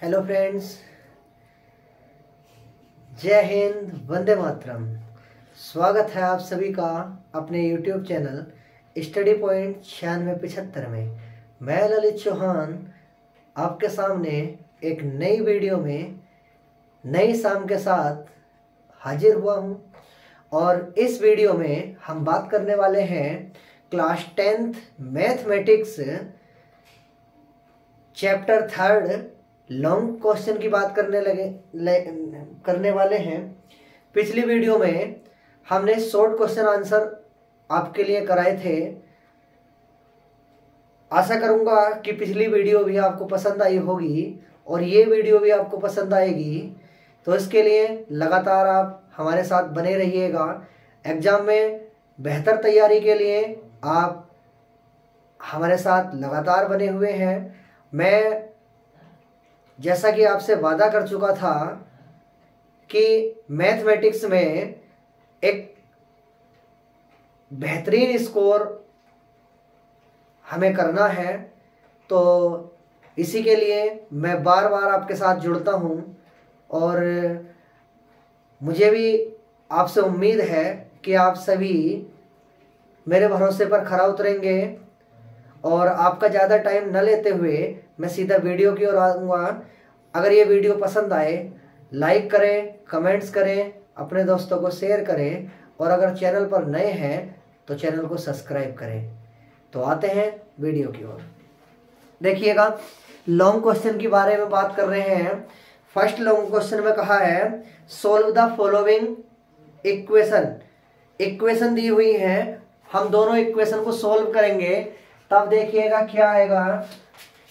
Hello friends, जय हिंद, वंदे मातरम। स्वागत है आप सभी का अपने यूट्यूब चैनल स्टडी पॉइंट 9675 में। मैं ललित चौहान आपके सामने एक नई वीडियो में नई शाम के साथ हाजिर हुआ हूं और इस वीडियो में हम बात करने वाले हैं class 10th mathematics chapter 3 long question की बात करने वाले हैं। पिछली वीडियो में हमने शॉर्ट क्वेश्चन आंसर आपके लिए कराए थे। आशा करूंगा कि पिछली वीडियो भी आपको पसंद आई होगी और ये वीडियो भी आपको पसंद आएगी। तो इसके लिए लगातार आप हमारे साथ बने रहिएगा। एग्जाम में बेहतर तैयारी के लिए आप हमारे साथ लगातार बने हुए हैं। मैं जैसा कि आपसे वादा कर चुका था कि मैथमेटिक्स में एक बेहतरीन स्कोर हमें करना है, तो इसी के लिए मैं बार बार आपके साथ जुड़ता हूं और मुझे भी आपसे उम्मीद है कि आप सभी मेरे भरोसे पर खरा उतरेंगे। और आपका ज़्यादा टाइम न लेते हुए मैं सीधा वीडियो की ओर आऊँगा। अगर ये वीडियो पसंद आए लाइक करें, कमेंट्स करें, अपने दोस्तों को शेयर करें और अगर चैनल पर नए हैं तो चैनल को सब्सक्राइब करें। तो आते हैं वीडियो की ओर। देखिएगा, लॉन्ग क्वेश्चन के बारे में बात कर रहे हैं। फर्स्ट लॉन्ग क्वेश्चन में कहा है solve the following equation. Equation दी हुई है, हम दोनों इक्वेशन को सोल्व करेंगे। तब देखिएगा क्या आएगा।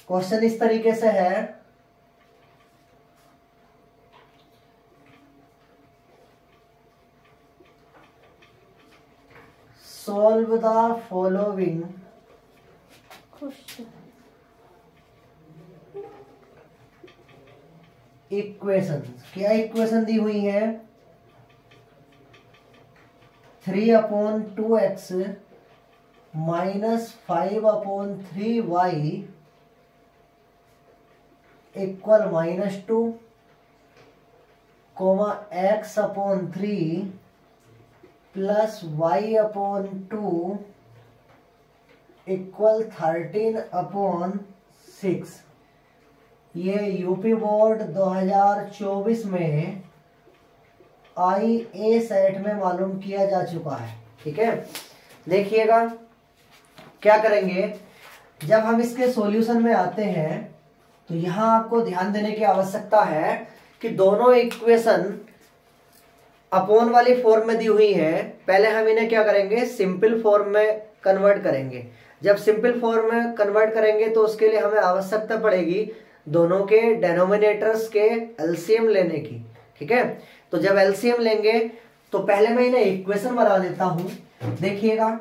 क्वेश्चन इस तरीके से है, सोल्व द फॉलोइंग इक्वेशन। क्या इक्वेशन दी हुई है? 3/2x -5/3y equal -2, x/3 plus y/2 equal 13/6। ये यूपी बोर्ड 2024 में IA सेट में मालूम किया जा चुका है। ठीक है, देखिएगा क्या करेंगे। जब हम इसके सॉल्यूशन में आते हैं तो यहां आपको ध्यान देने की आवश्यकता है कि दोनों इक्वेशन अपोन वाली फॉर्म में दी हुई है। पहले हम इन्हें क्या करेंगे, सिंपल फॉर्म में कन्वर्ट करेंगे। जब सिंपल फॉर्म में कन्वर्ट करेंगे तो उसके लिए हमें आवश्यकता पड़ेगी दोनों के डेनोमिनेटर्स के एलसीएम लेने की। ठीक है, तो जब एलसीएम लेंगे तो पहले मैं इन्हें इक्वेशन बना देता हूं। देखिएगा,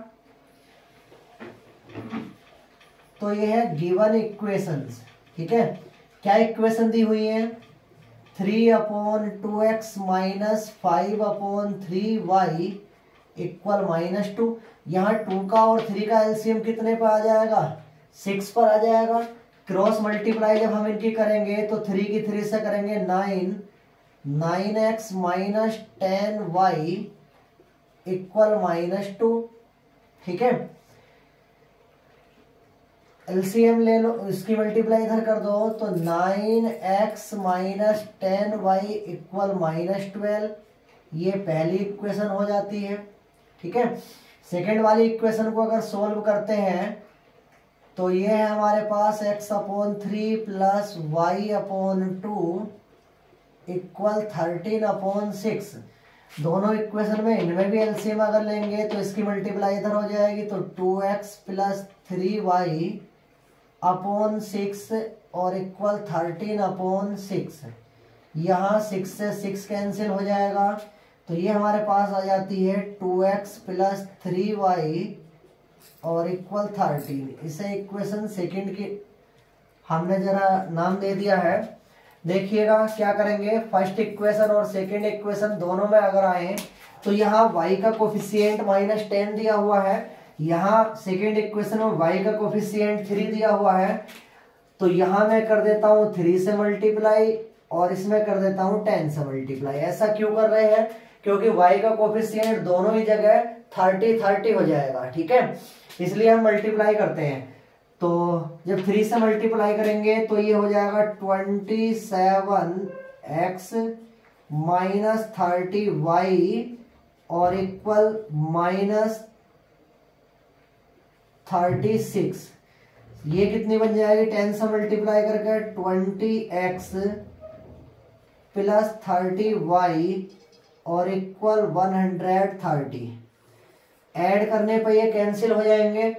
तो ये है गिवन इक्वेशंस। ठीक है, क्या इक्वेशन दी हुई है? 3/2x -5/3y equal -2। यहाँ 2 का और 3 का एलसीएम कितने पर आ जाएगा? 6 पर आ जाएगा। क्रॉस मल्टीप्लाई जब हम इनकी करेंगे तो 3 की 3 से करेंगे 9x -10y इक्वल -2। ठीक है, एलसीएम ले लो, इसकी मल्टीप्लाई इधर कर दो तो 9x -10y इक्वल -12। ये पहली इक्वेशन हो जाती है। ठीक है, सेकेंड वाली इक्वेशन को अगर सोल्व करते हैं तो ये है हमारे पास x/3 प्लस y/2 इक्वल 13/6। दोनों इक्वेशन में इनमें भी एलसीएम अगर लेंगे तो इसकी मल्टीप्लाई इधर हो जाएगी तो 2x प्लस 3y/6 और इक्वल 13/6। यहाँ 6 से 6 कैंसिल हो जाएगा तो ये हमारे पास आ जाती है 2x प्लस 3y और इक्वल 13। इसे इक्वेशन सेकंड की हमने जरा नाम दे दिया है। देखिएगा क्या करेंगे, फर्स्ट इक्वेशन और सेकंड इक्वेशन दोनों में अगर आए तो यहाँ y का कोफिशिएंट -10 दिया हुआ है, यहाँ सेकंड इक्वेशन में y का कोफिशिएंट 3 दिया हुआ है। तो यहां मैं कर देता हूं 3 से मल्टीप्लाई और इसमें कर देता हूं 10 से मल्टीप्लाई। ऐसा क्यों कर रहे हैं? क्योंकि y का कोफिशिएंट दोनों ही जगह 30 हो जाएगा, ठीक है, इसलिए हम मल्टीप्लाई करते हैं। तो जब 3 से मल्टीप्लाई करेंगे तो ये हो जाएगा 27x माइनस 30y और इक्वल माइनस 36। ये कितनी बन जाएगी? 10 से मल्टीप्लाई करके 20x प्लस 30y और इक्वल 130। ऐड करने पर ये कैंसिल हो जाएंगे,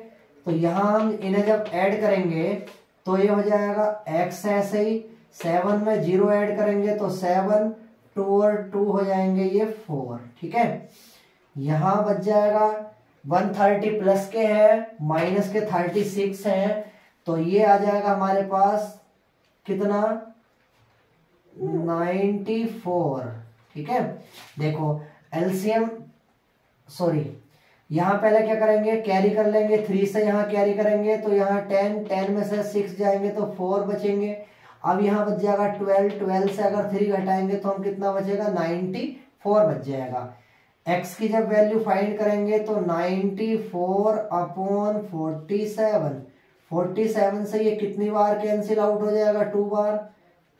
तो यहां हम इन्हें जब ऐड करेंगे तो ये हो जाएगा x ऐसे ही 7 में 0 ऐड करेंगे तो 7, 2 और 2 हो जाएंगे ये 4, ठीक है। यहां बच जाएगा 130 प्लस के हैं माइनस के 36 हैं, तो ये आ जाएगा हमारे पास कितना? 94, ठीक है। देखो एलसीएम, सॉरी, यहां पहले क्या करेंगे? कैरी कर लेंगे, 3 से यहां कैरी करेंगे तो यहां 10 में से 6 जाएंगे तो 4 बचेंगे। अब यहां बच जाएगा 12 से अगर 3 घटाएंगे तो हम कितना बचेगा? 94 बच जाएगा। x की जब वैल्यू फाइंड करेंगे तो 94 अपॉन 47 से ये कितनी बार कैंसिल आउट हो जाएगा? 2 बार।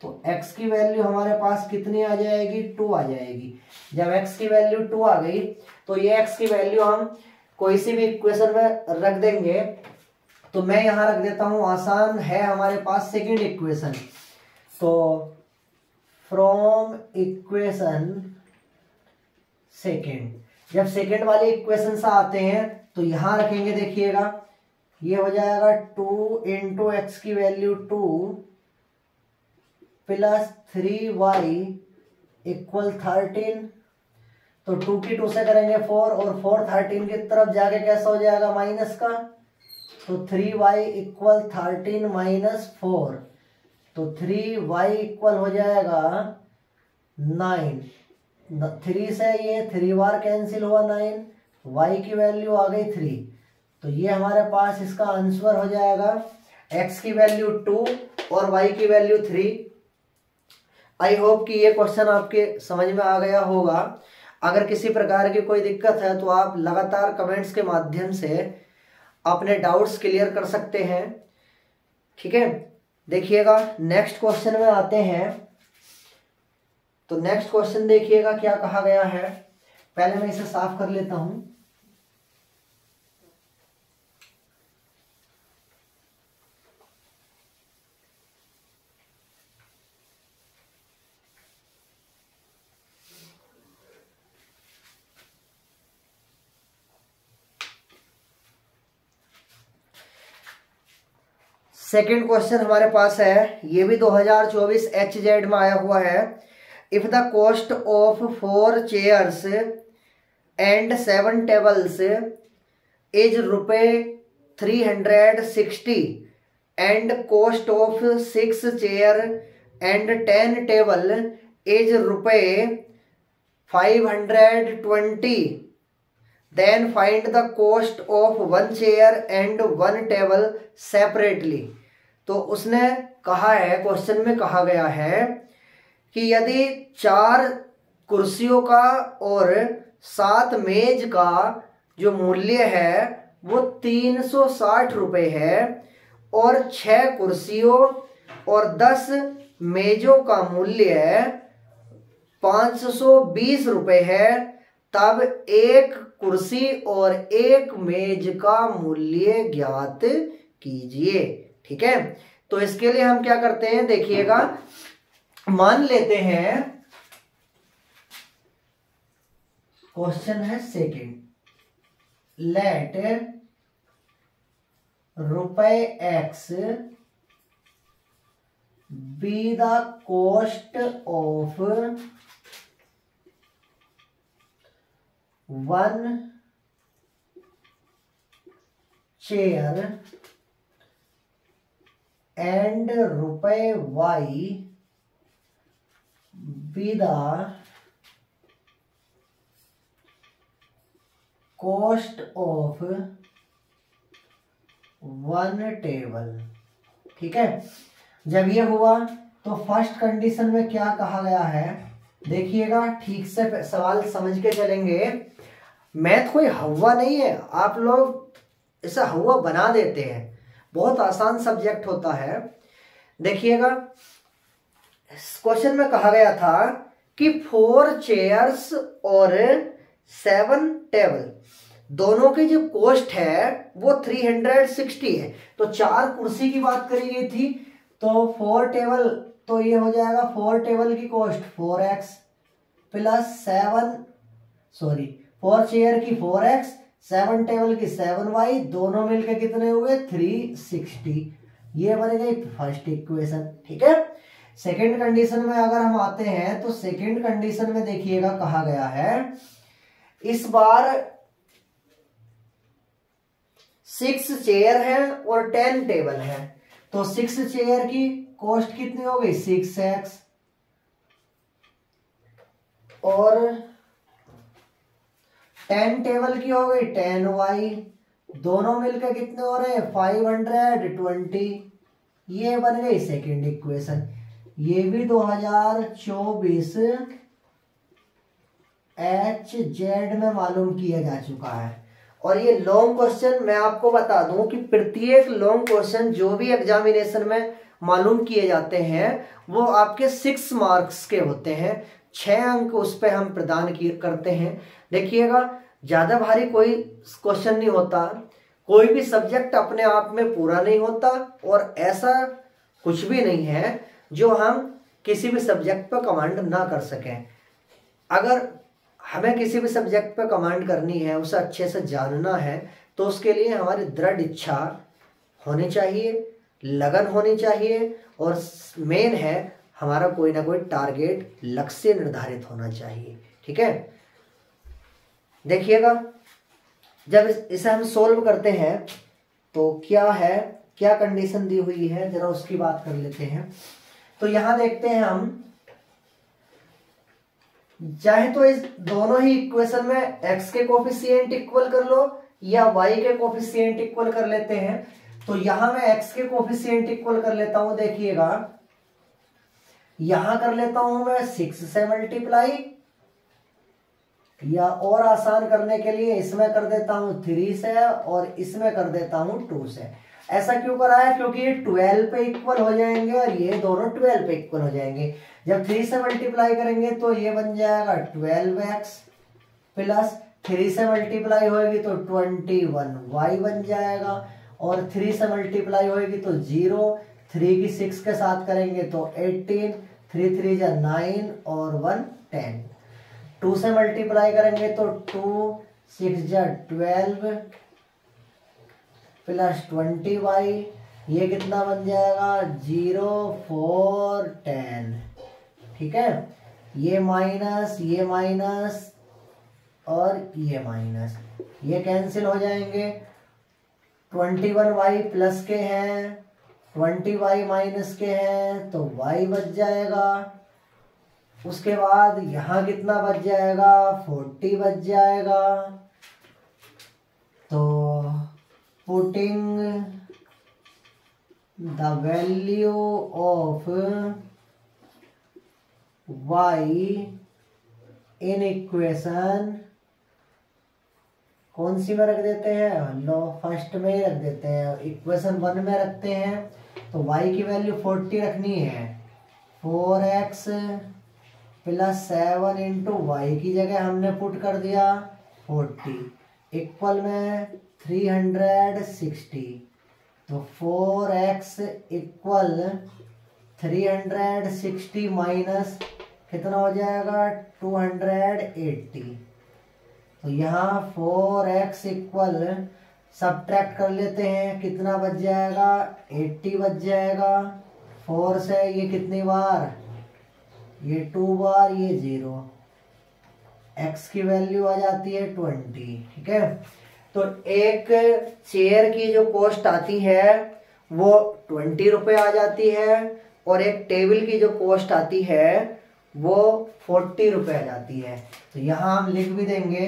तो x की वैल्यू हमारे पास कितनी आ जाएगी? 2 आ जाएगी। जब x की वैल्यू 2 आ गई तो ये x की वैल्यू हम कोई सी भी इक्वेशन में रख देंगे। तो मैं यहां रख देता हूं, आसान है हमारे पास सेकंड इक्वेशन। तो फ्रॉम इक्वेशन सेकंड, जब सेकंड वाले इक्वेशन से आते हैं तो यहां रखेंगे, देखिएगा ये हो जाएगा 2 इंटू एक्स की वैल्यू 2 प्लस 3y इक्वल 13। तो 2 की 2 से करेंगे 4 और 4 13 की तरफ जाके कैसा हो जाएगा? माइनस का। तो 3y इक्वल 13 माइनस 4, तो 3y इक्वल हो जाएगा 9। 3 से ये 3 बार कैंसिल हुआ 9, y की वैल्यू आ गई 3। तो ये हमारे पास इसका आंसर हो जाएगा x की वैल्यू 2 और y की वैल्यू 3। आई होप कि ये क्वेश्चन आपके समझ में आ गया होगा। अगर किसी प्रकार की कोई दिक्कत है तो आप लगातार कमेंट्स के माध्यम से अपने डाउट्स क्लियर कर सकते हैं, ठीक है। देखिएगा नेक्स्ट क्वेश्चन में आते हैं। तो नेक्स्ट क्वेश्चन देखिएगा क्या कहा गया है। पहले मैं इसे साफ कर लेता हूं। सेकेंड क्वेश्चन हमारे पास है, ये भी 2024 HZ में आया हुआ है। If the cost of 4 chairs and 7 tables is ₹360 and cost of 6 chair and 10 table is ₹520, then find the cost of 1 chair and 1 table separately। तो उसने कहा है, क्वेश्चन में कहा गया है कि यदि 4 कुर्सियों का और 7 मेज का जो मूल्य है वो 360 रुपये है और 6 कुर्सियों और 10 मेजों का मूल्य 520 रुपये है, तब एक कुर्सी और एक मेज का मूल्य ज्ञात कीजिए, ठीक है। तो इसके लिए हम क्या करते हैं, देखिएगा, मान लेते हैं क्वेश्चन है second, let ₹X be the cost of 1 chair and ₹Y be the cost of 1 table, ठीक है। जब ये हुआ तो फर्स्ट कंडीशन में क्या कहा गया है, देखिएगा ठीक से सवाल समझ के चलेंगे। मैथ कोई हवा नहीं है, आप लोग इसे हवा बना देते हैं, बहुत आसान सब्जेक्ट होता है। देखिएगा क्वेश्चन में कहा गया था कि 4 चेयर्स और 7 टेबल दोनों की जो कॉस्ट है वो 360 है। तो 4 कुर्सी की बात करी गई थी, तो 4 टेबल, तो ये हो जाएगा 4 टेबल की कॉस्ट 4x प्लस 4 चेयर की 4x, 7 टेबल की 7y, दोनों मिलकर कितने हुए 360। ये बन गई फर्स्ट इक्वेशन। ठीक है, सेकेंड कंडीशन में अगर हम आते हैं तो सेकेंड कंडीशन में देखिएगा कहा गया है इस बार 6 चेयर है और 10 टेबल है। तो 6 चेयर की कॉस्ट कितनी हो गई 6x और 10 टेबल की हो गई 10y, दोनों मिलकर कितने हो रहे हैं 520। ये बन गई सेकेंड इक्वेशन। ये भी 2024 HZ में मालूम किया जा चुका है। और ये लॉन्ग क्वेश्चन मैं आपको बता दूं कि प्रत्येक लॉन्ग क्वेश्चन जो भी एग्जामिनेशन में मालूम किए जाते हैं वो आपके 6 मार्क्स के होते हैं, 6 अंक उस पर हम प्रदान करते हैं। देखिएगा ज्यादा भारी कोई क्वेश्चन नहीं होता, कोई भी सब्जेक्ट अपने आप में पूरा नहीं होता, और ऐसा कुछ भी नहीं है जो हम किसी भी सब्जेक्ट पर कमांड ना कर सकें। अगर हमें किसी भी सब्जेक्ट पर कमांड करनी है, उसे अच्छे से जानना है, तो उसके लिए हमारी दृढ़ इच्छा होनी चाहिए, लगन होनी चाहिए, और मेन है हमारा कोई ना कोई टारगेट लक्ष्य निर्धारित होना चाहिए। ठीक है, देखिएगा जब इसे हम सोल्व करते हैं तो क्या है, क्या कंडीशन दी हुई है, जरा उसकी बात कर लेते हैं। तो यहां देखते हैं हम, चाहे तो इस दोनों ही इक्वेशन में x के कोफिशिएंट इक्वल कर लो या y के कोफिशिएंट इक्वल कर लेते हैं। तो यहां मैं x के कोफिशिएंट इक्वल कर लेता हूं, देखिएगा यहां कर लेता हूं मैं 6 से मल्टीप्लाई, या और आसान करने के लिए इसमें कर देता हूं 3 से और इसमें कर देता हूं 2 से। ऐसा क्यों करा है, क्योंकि ये 12 पे इक्वल हो जाएंगे और ये दोनों 12 पे इक्वल हो जाएंगे। जब 3 से मल्टीप्लाई करेंगे तो ये बन जाएगा 12x प्लस 3 से मल्टीप्लाई होगी तो 21y बन जाएगा, और 3 से मल्टीप्लाई होगी तो 0, 3 की 6 के साथ करेंगे तो 18, 3 3 जा 9 और 1 10। 2 से मल्टीप्लाई करेंगे तो 2 6 जा 12 प्लस 20y, ये कितना बन जाएगा 0 4 10। ठीक है, ये माइनस और ये माइनस, ये कैंसिल हो जाएंगे। 21y प्लस के हैं, 20y माइनस के हैं, तो y बच जाएगा। उसके बाद यहाँ कितना बच जाएगा 40 बच जाएगा। तो putting the value of y in equation, कौन सी में रख देते हैं, लो फर्स्ट में ही रख देते हैं, इक्वेशन 1 में रखते हैं। तो y की वैल्यू 40 रखनी है, 4x प्लस 7 इंटू वाई की जगह हमने पुट कर दिया 40 इक्वल में 360। तो 4x इक्वल 360 माइनस कितना हो जाएगा 280। तो यहाँ 4x इक्वल सब्ट्रैक्ट कर लेते हैं, कितना बच जाएगा 80 बच जाएगा। 4 से ये कितनी बार, ये 2 बार, ये 0, x की वैल्यू आ जाती है 20। ठीक है, तो एक चेयर की जो कॉस्ट आती है वो 20 रुपये आ जाती है, और एक टेबल की जो कॉस्ट आती है वो 40 रुपये आ जाती है। तो यहाँ हम लिख भी देंगे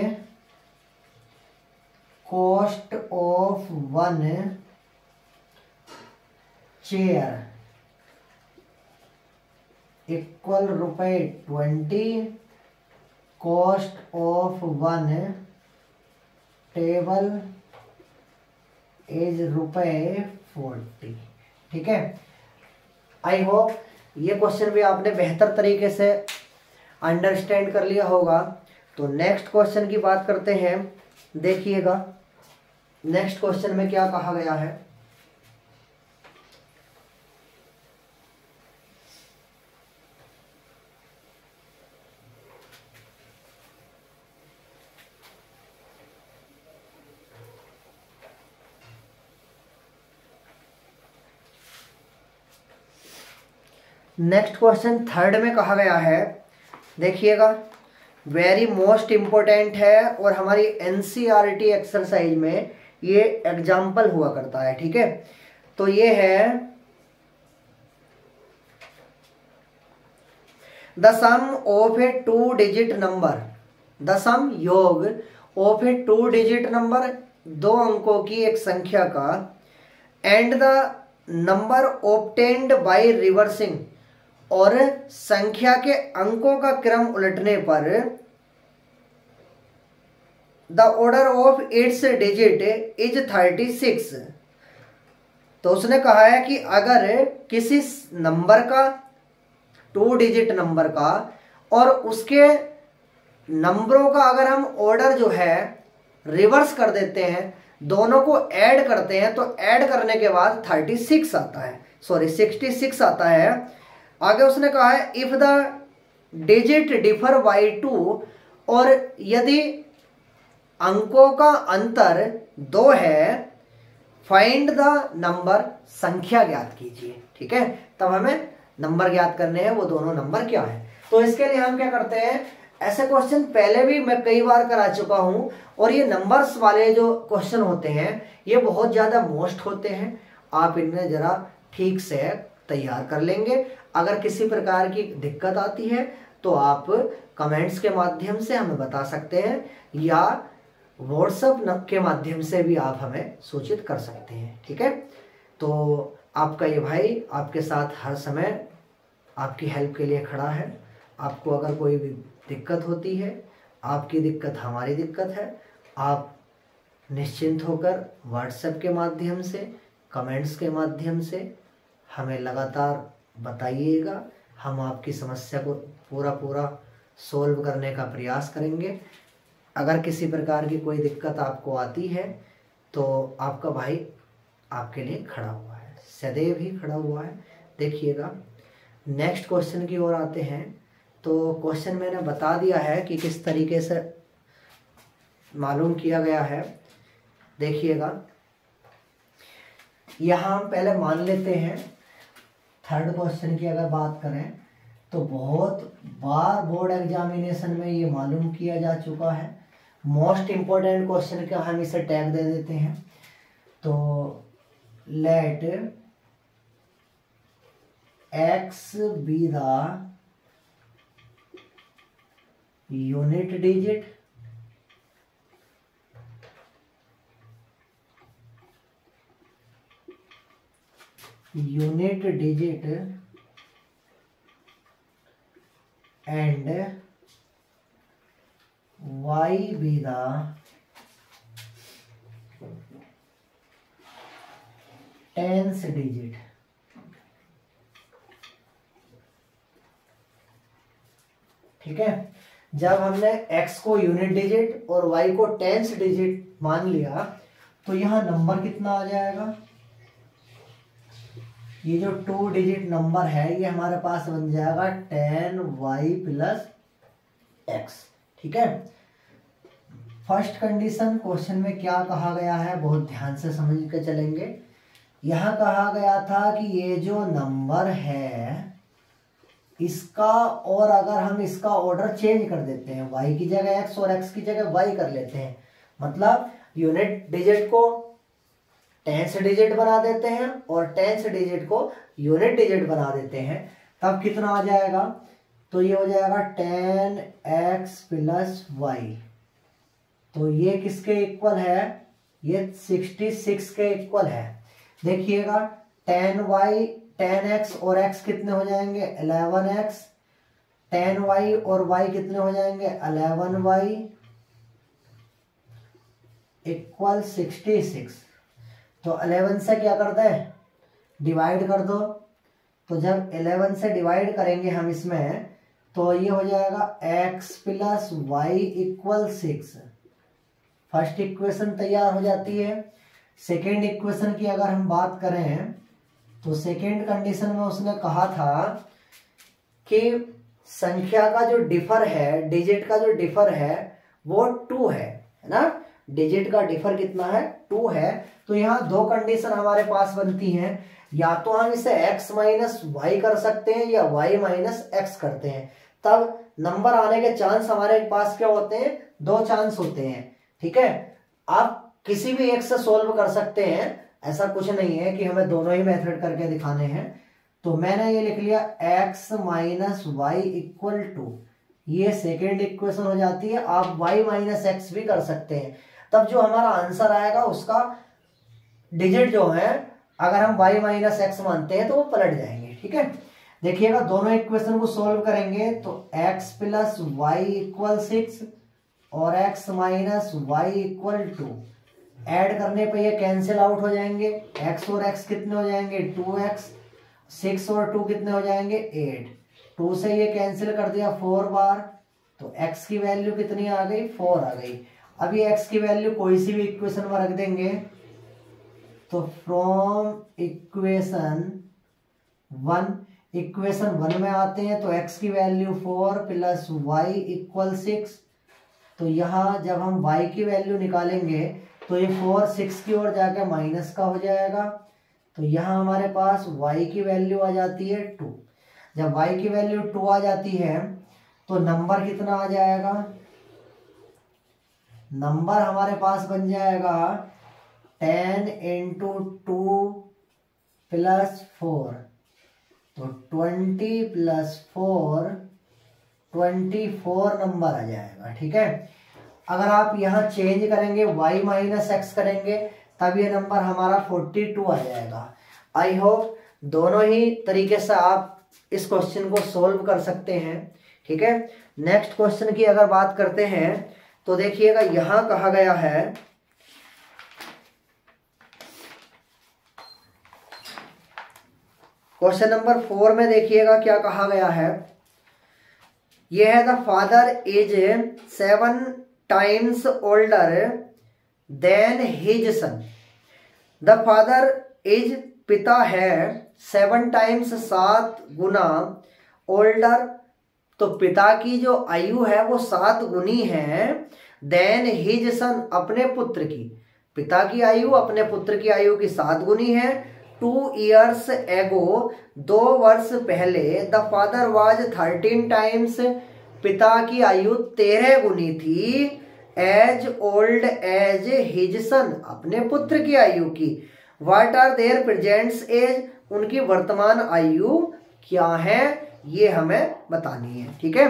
cost of 1 chair equal ₹20, cost of 1 table is ₹40। ठीक है, आई होप ये क्वेश्चन भी आपने बेहतर तरीके से अंडरस्टैंड कर लिया होगा। तो नेक्स्ट क्वेश्चन की बात करते हैं। देखिएगा नेक्स्ट क्वेश्चन में क्या कहा गया है। नेक्स्ट क्वेश्चन थर्ड में कहा गया है, देखिएगा वेरी मोस्ट इम्पोर्टेंट है और हमारी एनसीईआरटी एक्सरसाइज में ये एग्जाम्पल हुआ करता है। ठीक है, तो ये है the sum of a 2 digit number, the sum योग ऑफ ए 2 डिजिट नंबर, 2 अंकों की एक संख्या का, and the number obtained by reversing, और संख्या के अंकों का क्रम उलटने पर the order of its digit is 36। तो उसने कहा है कि अगर किसी नंबर का 2 डिजिट नंबर का और उसके नंबरों का अगर हम ऑर्डर जो है रिवर्स कर देते हैं, दोनों को ऐड करते हैं, तो ऐड करने के बाद 36 आता है, सॉरी 66 आता है। आगे उसने कहा है if the digit differ by 2, और यदि अंकों का अंतर 2 है, फाइंड द नंबर, संख्या ज्ञात कीजिए। ठीक है, तब हमें नंबर ज्ञात करने हैं, वो दोनों नंबर क्या है। तो इसके लिए हम क्या करते हैं, ऐसे क्वेश्चन पहले भी मैं कई बार करा चुका हूं, और ये नंबर्स वाले जो क्वेश्चन होते हैं ये बहुत ज्यादा मोस्ट होते हैं। आप इन्हें जरा ठीक से तैयार कर लेंगे। अगर किसी प्रकार की दिक्कत आती है तो आप कमेंट्स के माध्यम से हमें बता सकते हैं, या व्हाट्सएप के माध्यम से भी आप हमें सूचित कर सकते हैं। ठीक है, तो आपका ये भाई आपके साथ हर समय आपकी हेल्प के लिए खड़ा है। आपको अगर कोई भी दिक्कत होती है, आपकी दिक्कत हमारी दिक्कत है, आप निश्चिंत होकर व्हाट्सएप के माध्यम से, कमेंट्स के माध्यम से हमें लगातार बताइएगा। हम आपकी समस्या को पूरा सोल्व करने का प्रयास करेंगे। अगर किसी प्रकार की कोई दिक्कत आपको आती है तो आपका भाई आपके लिए खड़ा हुआ है, सदैव ही खड़ा हुआ है। देखिएगा नेक्स्ट क्वेश्चन की ओर आते हैं। तो क्वेश्चन मैंने बता दिया है कि किस तरीके से मालूम किया गया है। देखिएगा यहाँ हम पहले मान लेते हैं, थर्ड क्वेश्चन की अगर बात करें तो बहुत बार बोर्ड एग्जामिनेशन में ये मालूम किया जा चुका है। मोस्ट इम्पोर्टेंट क्वेश्चन का हम इसे टैग दे देते हैं। तो let X be the unit digit and y be the tens digit। ठीक है, जब हमने x को यूनिट डिजिट और y को टेंस डिजिट मान लिया तो यहाँ नंबर कितना आ जाएगा, ये जो 2 डिजिट नंबर है ये हमारे पास बन जाएगा 10y प्लस x। ठीक है, फर्स्ट कंडीशन क्वेश्चन में क्या कहा गया है बहुत ध्यान से समझ के चलेंगे। यहाँ कहा गया था कि ये जो नंबर है इसका, और अगर हम इसका ऑर्डर चेंज कर देते हैं, y की जगह x और x की जगह y कर लेते हैं, मतलब यूनिट डिजिट को टेंस डिजिट बना देते हैं और टेंस डिजिट को यूनिट डिजिट बना देते हैं, तब कितना आ जाएगा, तो ये हो जाएगा 10x प्लस y। तो ये किसके इक्वल है, ये 66 के इक्वल है। देखिएगा 10y 10x और x कितने हो जाएंगे 11x, 10y और y कितने हो जाएंगे 11y इक्वल 66। तो 11 से क्या करते हैं डिवाइड कर दो। तो जब 11 से डिवाइड करेंगे हम इसमें तो ये हो जाएगा x plus Y equal 6। First equation तैयार हो जाती है। सेकेंड इक्वेशन की अगर हम बात करें तो सेकेंड कंडीशन में उसने कहा था कि संख्या का जो डिफर है, डिजिट का जो डिफर है वो 2 है ना। डिजिट का डिफर कितना है 2 है। तो यहाँ दो कंडीशन हमारे पास बनती हैं, या तो हम इसे x माइनस वाई कर सकते हैं या y माइनस एक्स करते हैं। तब नंबर आने के चांस हमारे पास क्या होते हैं 2 चांस होते हैं। ठीक है, आप किसी भी एक से सोल्व कर सकते हैं, ऐसा कुछ नहीं है कि हमें दोनों ही मेथड करके दिखाने हैं। तो मैंने ये लिख लिया x माइनस वाई इक्वल 2, ये सेकेंड इक्वेशन हो जाती है। आप y माइनस एक्स भी कर सकते हैं। तब जो हमारा आंसर आएगा उसका डिजिट जो है अगर हम y माइनस एक्स मानते हैं तो वो पलट जाएंगे। ठीक है, देखिएगा दोनों इक्वेशन को सोल्व करेंगे तो x प्लस वाई इक्वल 6 और x minus Y equal 2 add करने पे ये कैंसिल आउट हो जाएंगे। x और x कितने हो जाएंगे 2x, 6 और 2 कितने हो जाएंगे 8। 2 से ये कैंसिल कर दिया 4 बार, तो x की वैल्यू कितनी आ गई 4 आ गई। अब ये x की वैल्यू कोई सी भी इक्वेशन में रख देंगे तो फ्रॉम इक्वेशन 1 में आते हैं तो x की वैल्यू 4 प्लस वाई इक्वल 6। तो यहाँ जब हम y की वैल्यू निकालेंगे तो ये 4 6 की ओर जाके माइनस का हो जाएगा। तो यहाँ हमारे पास y की वैल्यू आ जाती है 2। जब y की वैल्यू 2 आ जाती है तो नंबर कितना आ जाएगा, नंबर हमारे पास बन जाएगा 10 इंटू 2 प्लस 4, तो 20 प्लस 4 24 नंबर आ जाएगा। ठीक है, अगर आप यहाँ चेंज करेंगे y माइनस एक्स करेंगे तब ये नंबर हमारा 42 आ जाएगा। आई होप दोनों ही तरीके से आप इस क्वेश्चन को सोल्व कर सकते हैं। ठीक है, नेक्स्ट क्वेश्चन की अगर बात करते हैं तो देखिएगा यहाँ कहा गया है क्वेश्चन नंबर 4 में देखिएगा क्या कहा गया है। यह है the father is 7 times older than his son. The father is पिता है 7 टाइम्स 7 गुना ओल्डर, तो पिता की जो आयु है वो 7 गुनी है देन हिज सन, अपने पुत्र की। पिता की आयु अपने पुत्र की आयु की 7 गुनी है। 2 years एगो 2 वर्ष पहले द फादर वाज 13 टाइम्स, पिता की आयु 13 गुनी थी as old as his son, अपने पुत्र की आयु की। What are their presents age, उनकी वर्तमान आयु क्या है ये हमें बतानी है। ठीक है,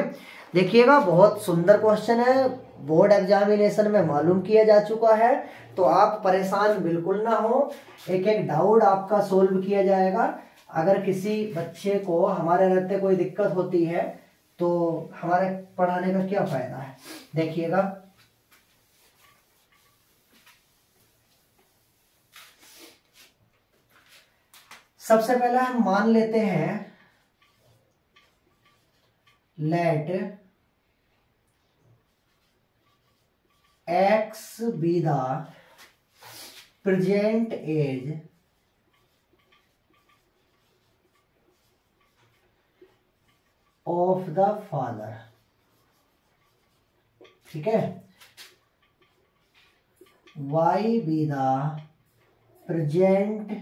देखिएगा बहुत सुंदर क्वेश्चन है, बोर्ड एग्जामिनेशन में मालूम किया जा चुका है, तो आप परेशान बिल्कुल ना हो। एक एक डाउट आपका सोल्व किया जाएगा। अगर किसी बच्चे को हमारे रहते कोई दिक्कत होती है तो हमारे पढ़ाने का क्या फायदा है। देखिएगा सबसे पहले हम मान लेते हैं late x be the present age of the father। ठीक है, y be the present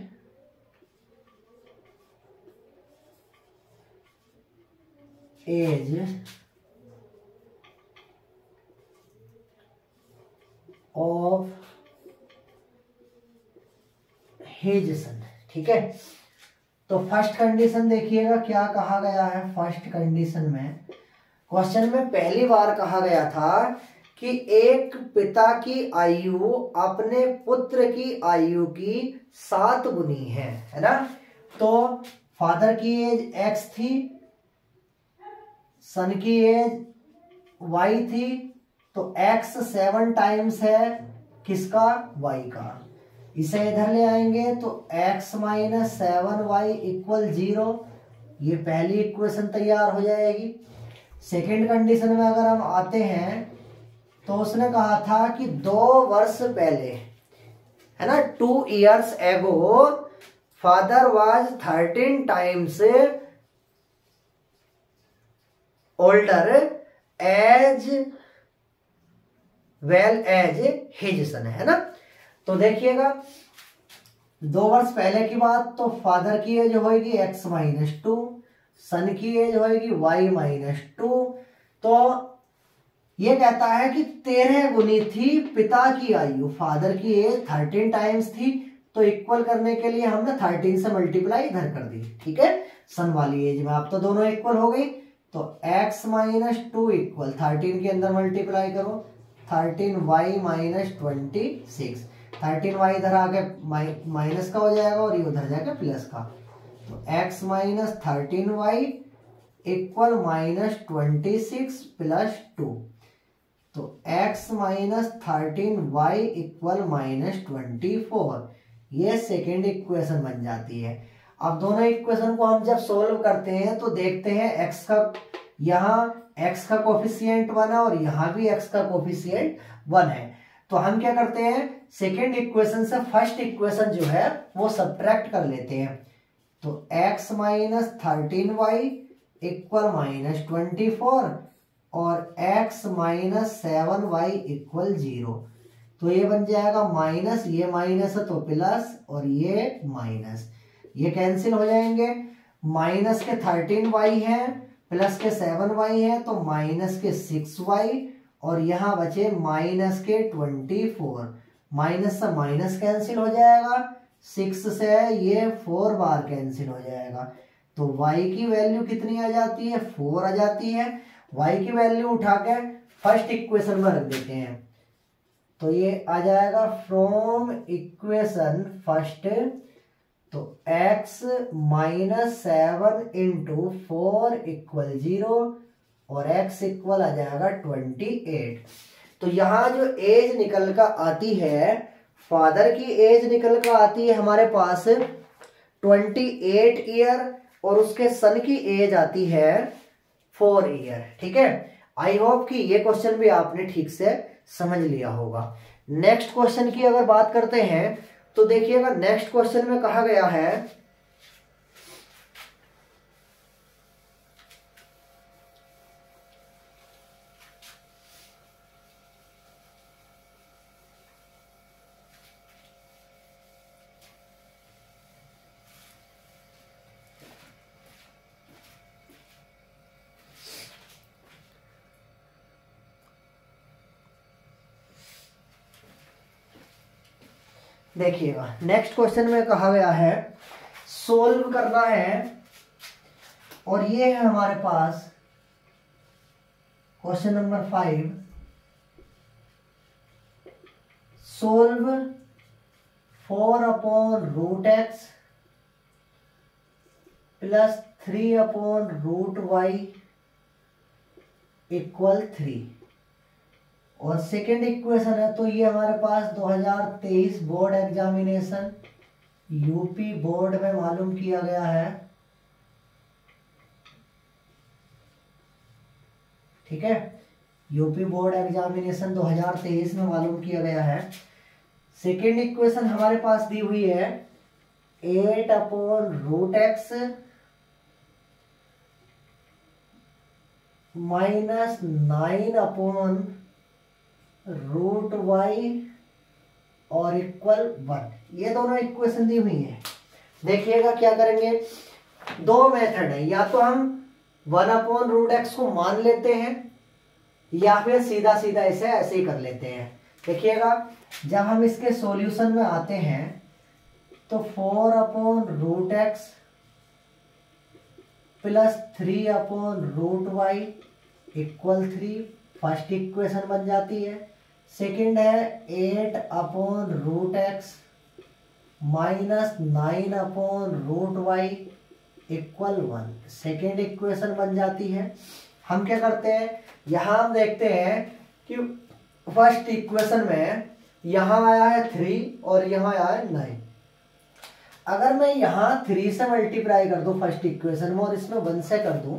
age of his son। ठीक है, तो फर्स्ट कंडीशन देखिएगा क्या कहा गया है। फर्स्ट कंडीशन में क्वेश्चन में पहली बार कहा गया था कि एक पिता की आयु अपने पुत्र की आयु की 7 गुनी है ना। तो फादर की एज x थी, सन की एज y थी, तो x 7 टाइम्स है किसका, y का। इसे इधर ले आएंगे तो x माइनस 7y इक्वल 0, ये पहली इक्वेशन तैयार हो जाएगी। सेकेंड कंडीशन में अगर हम आते हैं तो उसने कहा था कि 2 वर्ष पहले, है ना, 2 years ago father was 13 times older as well as his son, है ना। तो देखिएगा 2 वर्ष पहले की बात, तो फादर की एज होगी x माइनस 2, सन की एज होगी y माइनस 2। तो ये कहता है कि 13 गुनी थी पिता की आयु, फादर की एज 13 टाइम्स थी, तो इक्वल करने के लिए हमने 13 से मल्टीप्लाई इधर कर दी, ठीक है, सन वाली एज में। अब तो दोनों इक्वल हो गई, तो x माइनस 2 इक्वल 13 के अंदर मल्टीप्लाई करो 13y माइनस 26, 13y इधर आके माइनस का हो जाएगा और ये उधर जाके प्लस का, तो x minus 13y equal minus 26 plus 2, तो x minus 13y equal minus 24, ये सेकेंड इक्वेशन बन जाती है। अब दोनों इक्वेशन को हम जब सोल्व करते हैं तो देखते हैं x का, यहाँ x का कोफिशिएंट 1 है और यहाँ भी x का कोफिशिएंट 1 है, तो हम क्या करते हैं, सेकेंड इक्वेशन से फर्स्ट इक्वेशन जो है वो सब्ट्रैक्ट कर लेते हैं, तो x minus 13y equal minus 24 और x माइनस 7y इक्वल 0, तो ये बन जाएगा माइनस, ये माइनस है तो प्लस और ये माइनस, ये कैंसिल हो जाएंगे। माइनस के 13y है, प्लस के 7y है, तो माइनस के 6y और यहाँ बचे माइनस के 24, माइनस से माइनस कैंसिल हो जाएगा, 6 से ये 4 बार कैंसिल हो जाएगा, तो y की वैल्यू कितनी आ जाती है, 4 आ जाती है। y की वैल्यू उठा के फर्स्ट इक्वेशन में रख देते हैं, तो ये आ जाएगा फ्रॉम इक्वेशन फर्स्ट, तो x माइनस 7 इंटू 4 इक्वल 0 और x इक्वल आ जाएगा 28। तो यहाँ जो एज निकल कर आती है, फादर की एज निकल कर आती है हमारे पास 28 ईयर और उसके सन की एज आती है 4 ईयर, ठीक है। आई होप कि ये क्वेश्चन भी आपने ठीक से समझ लिया होगा। नेक्स्ट क्वेश्चन की अगर बात करते हैं तो देखिएगा नेक्स्ट क्वेश्चन में कहा गया है, देखिएगा नेक्स्ट क्वेश्चन में कहा गया है सोल्व करना है, और ये है हमारे पास question number 5, solve 4 upon root X plus 3 upon root Y equal 3, और सेकेंड इक्वेशन है, तो ये हमारे पास 2023 बोर्ड एग्जामिनेशन यूपी बोर्ड में मालूम किया गया है, ठीक है, यूपी बोर्ड एग्जामिनेशन 2023 में मालूम किया गया है। सेकेंड इक्वेशन हमारे पास दी हुई है 8 upon root X minus 9 upon root Y और इक्वल 1, ये दोनों इक्वेशन दी हुई है। देखिएगा क्या करेंगे, दो मेथड है, या तो हम 1 अपॉन रूट एक्स को मान लेते हैं या फिर सीधा सीधा इसे ऐसे ही कर लेते हैं। देखिएगा जब हम इसके सॉल्यूशन में आते हैं तो 4 upon root X plus 3 upon root Y equal 3 first equation बन जाती है। सेकेंड है 8 upon root X minus 9 upon root Y equal 1, second equation बन जाती है। हम क्या करते हैं, यहाँ हम देखते हैं कि फर्स्ट इक्वेशन में यहाँ आया है 3 और यहाँ आया है 9। अगर मैं यहाँ 3 से मल्टीप्लाई कर दूं फर्स्ट इक्वेशन में और इसमें 1 से कर दूं,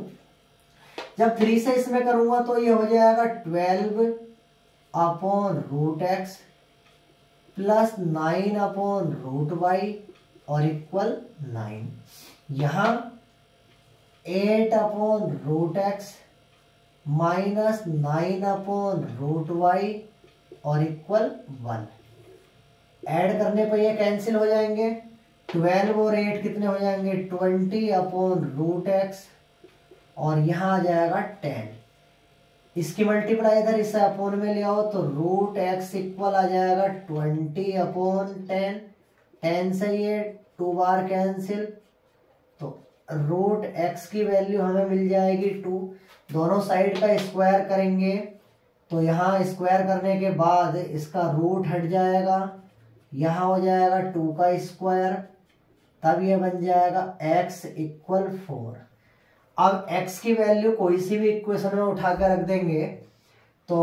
जब 3 से इसमें करूंगा तो ये हो जाएगा 12 upon root X plus 9 upon root Y और इक्वल 9। यहाँ 8 upon root X minus 9 upon root Y और इक्वल 1। ऐड करने पर ये कैंसिल हो जाएंगे। 12 और 8 कितने हो जाएंगे, 20 अपॉन रूट एक्स और यहाँ आ जाएगा 10। इसकी मल्टीप्लाई इधर इसे अपॉन में ले आओ तो रूट एक्स इक्वल आ जाएगा 20 अपॉन 10। 10 से ये 2 बार कैंसिल, तो रूट एक्स की वैल्यू हमें मिल जाएगी 2। दोनों साइड का स्क्वायर करेंगे तो यहाँ स्क्वायर करने के बाद इसका रूट हट जाएगा, यहाँ हो जाएगा 2 का स्क्वायर, तब ये बन जाएगा x इक्वल 4। अब x की वैल्यू कोई सी भी इक्वेशन में उठा कर रख देंगे तो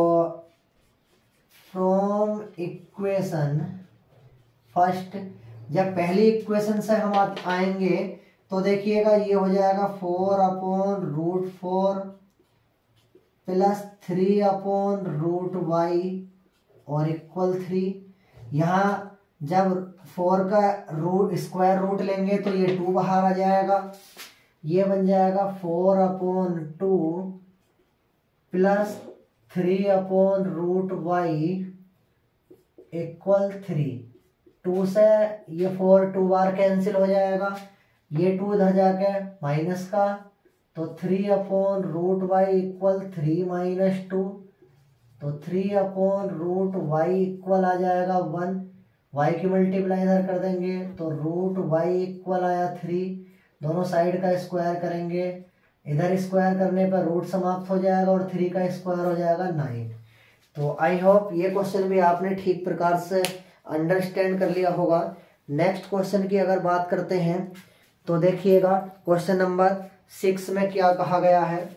फ्रॉम इक्वेशन फर्स्ट, जब पहली इक्वेशन से हम आएंगे तो देखिएगा ये हो जाएगा 4 upon root 4 plus 3 upon root Y और इक्वल 3। यहाँ जब 4 का रूट स्क्वायर रूट लेंगे तो ये 2 बाहर आ जाएगा, ये बन जाएगा 4 upon 2 plus 3 upon root Y equal 3। 2 से ये 4 2 बार कैंसिल हो जाएगा, ये 2 इधर जाके माइनस का, तो 3 upon root Y equal 3 minus 2, तो 3 अपॉन रूट वाई इक्वल आ जाएगा 1। y की मल्टीप्लाई इधर कर देंगे तो रूट y इक्वल आया 3। दोनों साइड का स्क्वायर करेंगे, इधर स्क्वायर करने पर रूट समाप्त हो जाएगा और 3 का स्क्वायर हो जाएगा 9। तो आई होप ये क्वेश्चन भी आपने ठीक प्रकार से अंडरस्टैंड कर लिया होगा। नेक्स्ट क्वेश्चन की अगर बात करते हैं तो देखिएगा क्वेश्चन नंबर 6 में क्या कहा गया है।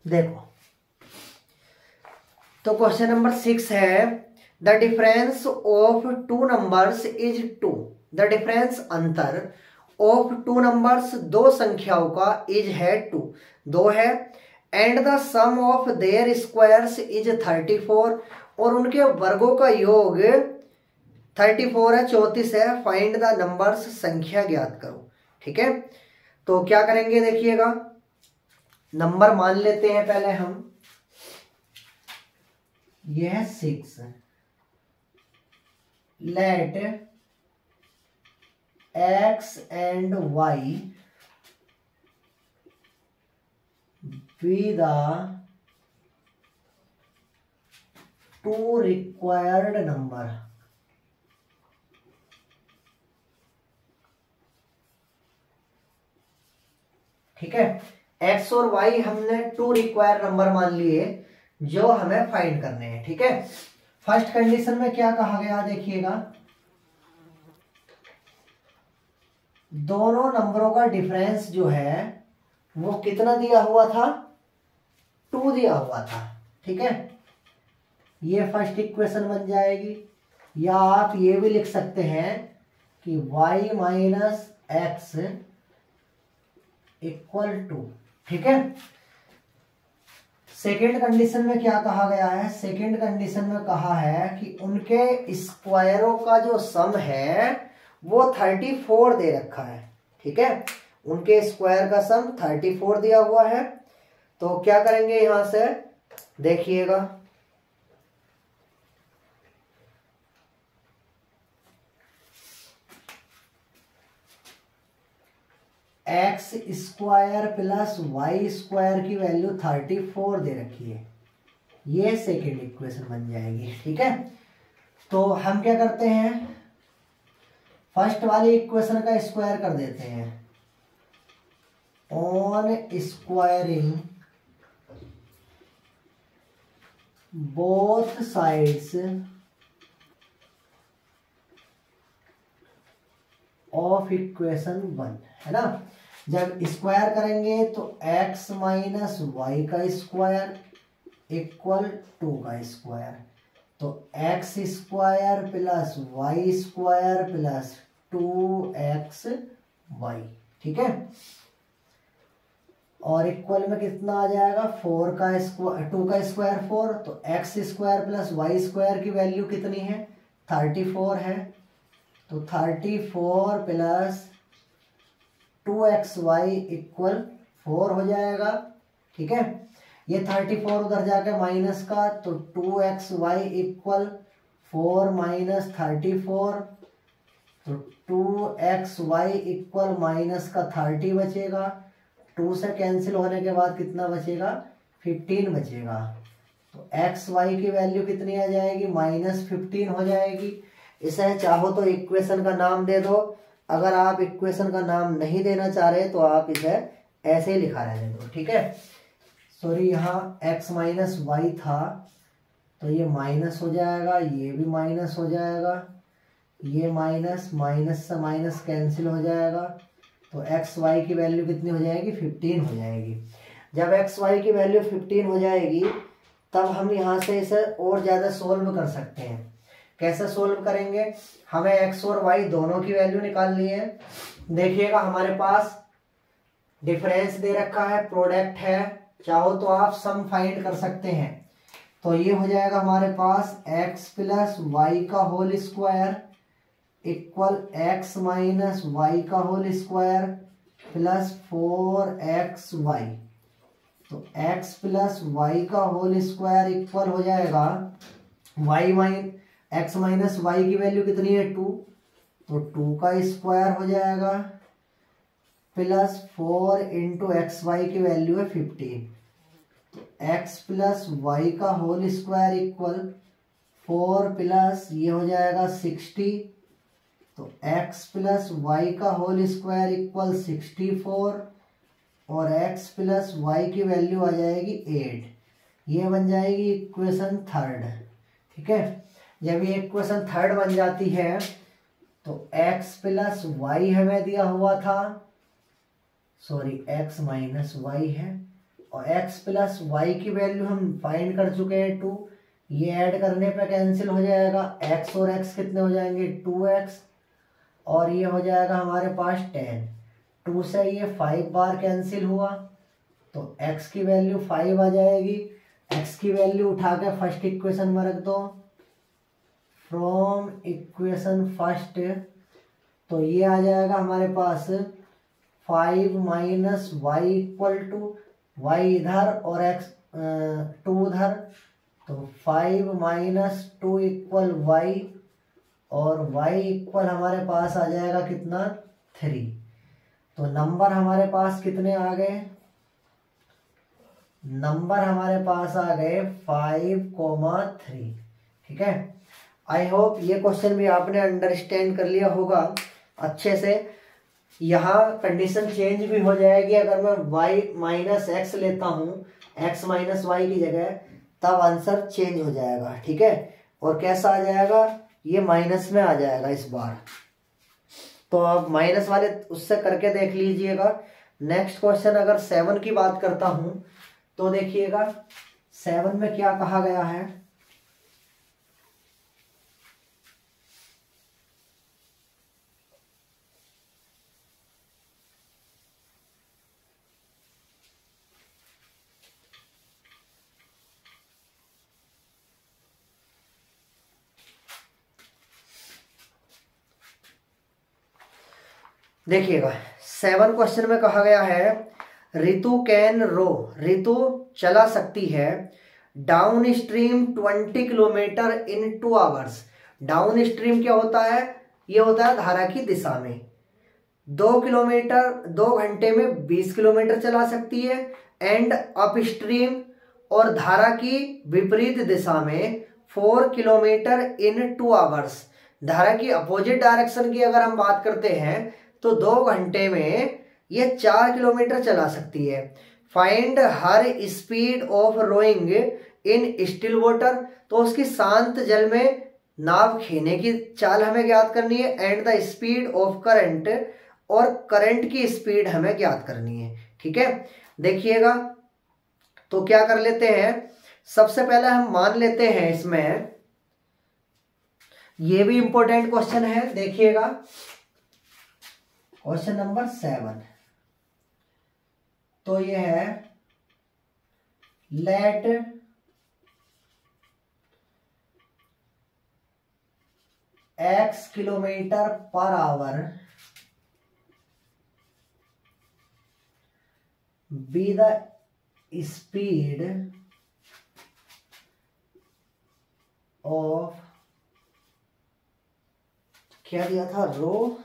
देखो तो क्वेश्चन नंबर 6 है the difference of 2 numbers is 2। The difference अंतर ऑफ 2 नंबर्स, 2 संख्याओं का, इज है 2, 2 है, and the sum of their squares is 34 और उनके वर्गों का योग 34 है, 34 है। फाइंड द नंबर्स, संख्या ज्ञात करो। ठीक है, तो क्या करेंगे देखिएगा, नंबर मान लेते हैं पहले हम, यह 6, late x and y be the 2 required number। ठीक है, x और y हमने 2 रिक्वायर्ड नंबर मान लिए जो हमें फाइंड करने हैं। ठीक है, फर्स्ट कंडीशन में क्या कहा गया देखिएगा, दोनों नंबरों का डिफरेंस जो है वो कितना दिया हुआ था, 2 दिया हुआ था। ठीक है, ये फर्स्ट इक्वेशन बन जाएगी, या आप ये भी लिख सकते हैं कि y माइनस एक्स इक्वल 2। ठीक है, सेकेंड कंडीशन में क्या कहा गया है, सेकेंड कंडीशन में कहा है कि उनके स्क्वायरों का जो सम है वो 34 दे रखा है। ठीक है, उनके स्क्वायर का सम 34 दिया हुआ है। तो क्या करेंगे यहां से देखिएगा, X square plus Y square की वैल्यू 34 दे रखी है। ये सेकेंड इक्वेशन बन जाएगी। ठीक है, तो हम क्या करते हैं, फर्स्ट वाली इक्वेशन का स्क्वायर कर देते हैं। On squaring both sides of equation 1, है ना। जब स्क्वायर करेंगे तो x माइनस वाई का स्क्वायर इक्वल 2 का स्क्वायर, तो X square plus Y square plus 2xy। ठीक है, और इक्वल में कितना आ जाएगा, 4 का स्क्वायर 2 का स्क्वायर 4, तो X square plus Y square की वैल्यू कितनी है, 34 है, तो 34 प्लस 2xy इक्वल 4 हो जाएगा। ठीक है, ये 34 उधर जाके माइनस का, तो 2xy इक्वल 4 माइनस 34, तो 2xy इक्वल माइनस का 30 बचेगा। 2 से कैंसिल होने के बाद कितना बचेगा, 15 बचेगा। तो xy की वैल्यू कितनी आ जाएगी, -15 हो जाएगी। इसे चाहो तो इक्वेशन का नाम दे दो, अगर आप इक्वेशन का नाम नहीं देना चाह रहे तो आप इसे ऐसे ही लिखा रहने दो। ठीक है, सॉरी यहाँ x माइनस वाई था, तो ये माइनस हो जाएगा, ये भी माइनस हो जाएगा, ये माइनस माइनस से माइनस कैंसिल हो जाएगा, तो एक्स वाई की वैल्यू कितनी हो जाएगी, 15 हो जाएगी। जब एक्स वाई की वैल्यू 15 हो जाएगी तब हम यहाँ से इसे और ज़्यादा सोल्व कर सकते हैं। कैसे सोल्व करेंगे, हमें एक्स और वाई दोनों की वैल्यू निकालनी है। देखिएगा हमारे पास डिफरेंस दे रखा है, प्रोडक्ट है, चाहो तो आप सम फाइंड कर सकते हैं। तो ये हो जाएगा हमारे पास x प्लस वाई का whole square equal x minus Y का होल स्क्वायर प्लस 4xy, तो x प्लस वाई का होल स्क्वायर इक्वल हो जाएगा x माइनस वाई की वैल्यू कितनी है, 2, तो 2 का स्क्वायर हो जाएगा प्लस 4 इंटू एक्स वाई की वैल्यू है 15, तो x प्लस वाई का होल स्क्वायर इक्वल 4 प्लस ये हो जाएगा 60, तो x प्लस वाई का होल स्क्वायर इक्वल 64 और x प्लस वाई की वैल्यू आ जाएगी 8। ये बन जाएगी इक्वेशन थर्ड। ठीक है, जब ये इक्वेशन थर्ड बन जाती है तो x प्लस वाई हमें दिया हुआ था, सॉरी x माइनस वाई है, और x प्लस वाई की वैल्यू हम फाइंड कर चुके हैं 2, ये ऐड करने पे कैंसिल हो जाएगा, x और x कितने हो जाएंगे 2x, और ये हो जाएगा हमारे पास 10। 2 से ये 5 बार कैंसिल हुआ, तो x की वैल्यू 5 आ जाएगी। x की वैल्यू उठा के फर्स्ट इक्वेशन में रख दो, फ्रॉम इक्वेशन फर्स्ट, तो ये आ जाएगा हमारे पास 5 minus Y equal to Y इधर और x 2 उधर, तो 5 माइनस 2 इक्वल वाई, और y इक्वल हमारे पास आ जाएगा कितना 3। तो नंबर हमारे पास कितने आ गए, नंबर हमारे पास आ गए 5,3। ठीक है, आई होप ये क्वेश्चन भी आपने अंडरस्टैंड कर लिया होगा अच्छे से। यहाँ कंडीशन चेंज भी हो जाएगी, अगर मैं y माइनस एक्स लेता हूँ x माइनस वाई की जगह, तब आंसर चेंज हो जाएगा। ठीक है, और कैसा आ जाएगा, ये माइनस में आ जाएगा इस बार। तो आप माइनस वाले उससे करके देख लीजिएगा। नेक्स्ट क्वेश्चन अगर 7 की बात करता हूं तो देखिएगा 7 में क्या कहा गया है, देखिएगा 7 क्वेश्चन में कहा गया है ऋतु कैन रो, ऋतु चला सकती है डाउन स्ट्रीम 20 किलोमीटर इन 2 आवर्स। डाउन स्ट्रीम क्या होता है, ये होता है धारा की दिशा में, 2 किलोमीटर 2 घंटे में 20 किलोमीटर चला सकती है। एंड अपस्ट्रीम और धारा की विपरीत दिशा में 4 किलोमीटर इन 2 आवर्स। धारा की अपोजिट डायरेक्शन की अगर हम बात करते हैं तो 2 घंटे में ये 4 किलोमीटर चला सकती है। Find her speed of rowing in still water, तो उसकी शांत जल में नाव खेने की चाल हमें ज्ञात करनी है। And the speed of current, और करंट की स्पीड हमें ज्ञात करनी है। ठीक है, देखिएगा तो क्या कर लेते हैं, सबसे पहले हम मान लेते हैं इसमें, ये भी इंपॉर्टेंट क्वेश्चन है, देखिएगा क्वेश्चन नंबर 7। तो ये है let x kilometre per hour be the speed of, क्या दिया था, row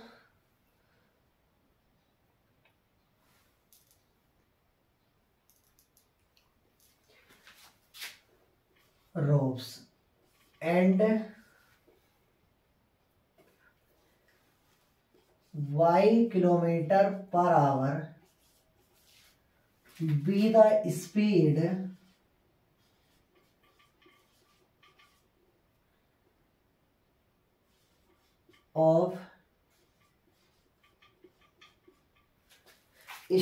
ropes and y kilometre per hour be the speed of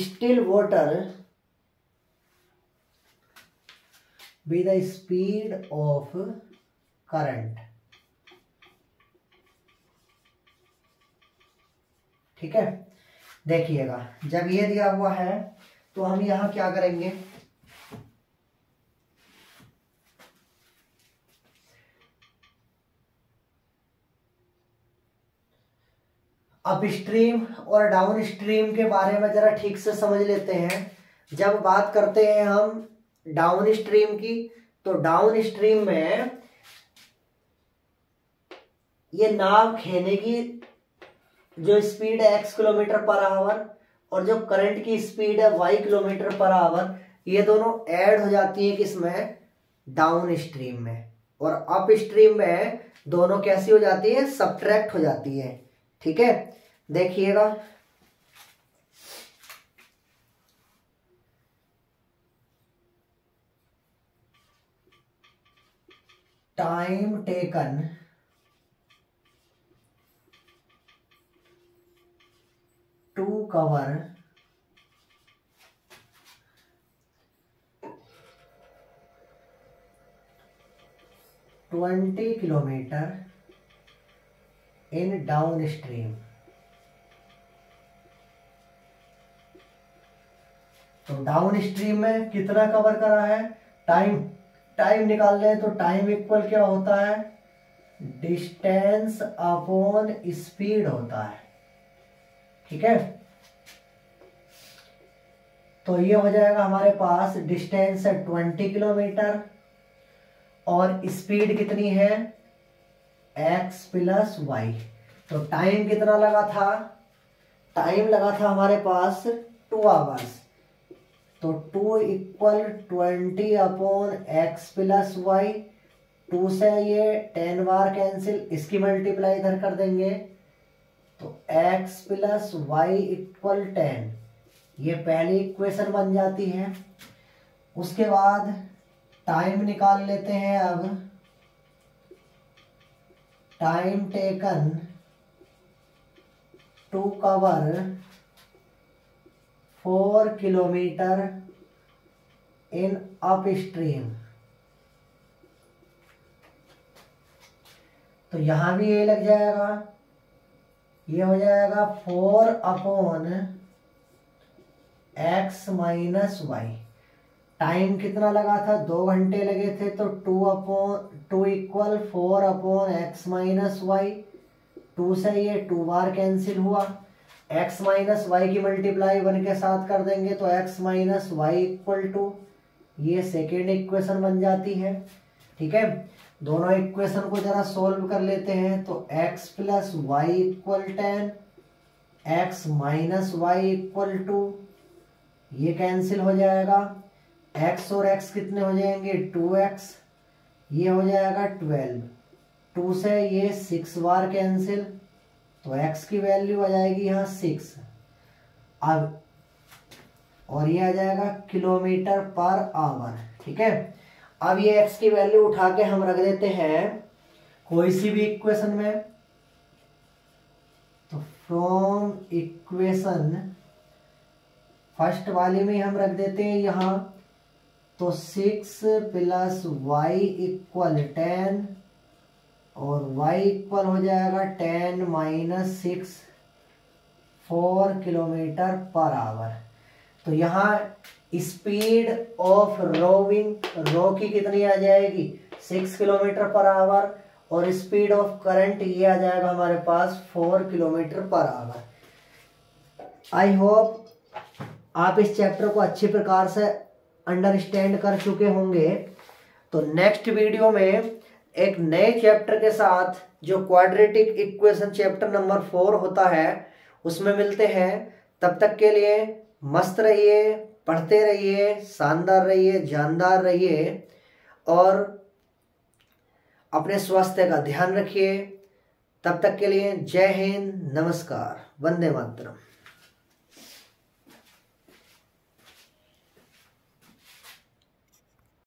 still water be the speed of current। ठीक है, देखिएगा जब ये दिया हुआ है तो हम यहां क्या करेंगे, अपस्ट्रीम और डाउन स्ट्रीम के बारे में जरा ठीक से समझ लेते हैं। जब बात करते हैं हम डाउन स्ट्रीम की, तो डाउन स्ट्रीम में ये नाव खेने की जो स्पीड है x किलोमीटर पर आवर, और जो करंट की स्पीड है y किलोमीटर पर आवर, ये दोनों ऐड हो जाती है किसमें, डाउन स्ट्रीम में। और अप स्ट्रीम में दोनों कैसी हो जाती है, सब्ट्रैक्ट हो जाती है। ठीक है, देखिएगा time taken to cover 20 kilometre in downstream. तो डाउन स्ट्रीम में कितना कवर करा है, टाइम निकाल लें तो टाइम इक्वल क्या होता है, डिस्टेंस अपॉन स्पीड होता है। ठीक है, तो ये हो जाएगा हमारे पास, डिस्टेंस है 20 किलोमीटर और स्पीड कितनी है x प्लस वाई। तो टाइम कितना लगा था, टाइम लगा था हमारे पास 2 आवर्स। तो 2 equal 20 upon X plus Y, 2 से ये 10 बार कैंसिल, इसकी मल्टीप्लाई इधर कर देंगे तो x प्लस वाई इक्वल 10, ये पहली इक्वेशन बन जाती है। उसके बाद टाइम निकाल लेते हैं। अब time taken to cover 4 kilometre in upstream, तो यहां भी ये लग जाएगा, ये हो जाएगा 4 upon X minus Y. Time कितना लगा था, 2 घंटे लगे थे, तो 2 equal 4 upon X minus Y. 2 से ये 2 बार कैंसिल हुआ, x माइनस वाई की मल्टीप्लाई 1 के साथ कर देंगे तो x minus Y equal two, ये सेकेंड इक्वेशन बन जाती है। ठीक है, दोनों इक्वेशन को जरा सोल्व कर लेते हैं। तो x plus Y equal 10 x minus Y equal two, ये कैंसिल हो जाएगा, x और x कितने हो जाएंगे 2x, ये हो जाएगा 12, 2 से ये 6 बार कैंसिल, तो x की वैल्यू आ जाएगी यहाँ 6। अब और ये आ जाएगा किलोमीटर पर आवर। ठीक है, अब ये x की वैल्यू उठा के हम रख देते हैं कोई सी भी इक्वेशन में। तो फ्रॉम इक्वेशन फर्स्ट वाले में हम रख देते हैं यहाँ, तो 6 प्लस वाई इक्वल 10 और y इक्वल हो जाएगा 10 माइनस 6, 4 किलोमीटर पर आवर। तो यहाँ स्पीड ऑफ रोविंग, रो की कितनी आ जाएगी 6 किलोमीटर पर आवर, और स्पीड ऑफ करंट ये आ जाएगा हमारे पास 4 kilometre per our. I hope आप इस चैप्टर को अच्छी प्रकार से अंडरस्टैंड कर चुके होंगे। तो नेक्स्ट वीडियो में एक नए चैप्टर के साथ, जो क्वाड्रेटिक इक्वेशन चैप्टर नंबर 4 होता है, उसमें मिलते हैं। तब तक के लिए मस्त रहिए, पढ़ते रहिए, शानदार रहिए, जानदार रहिए, और अपने स्वास्थ्य का ध्यान रखिए। तब तक के लिए जय हिंद, नमस्कार, वंदे मातरम।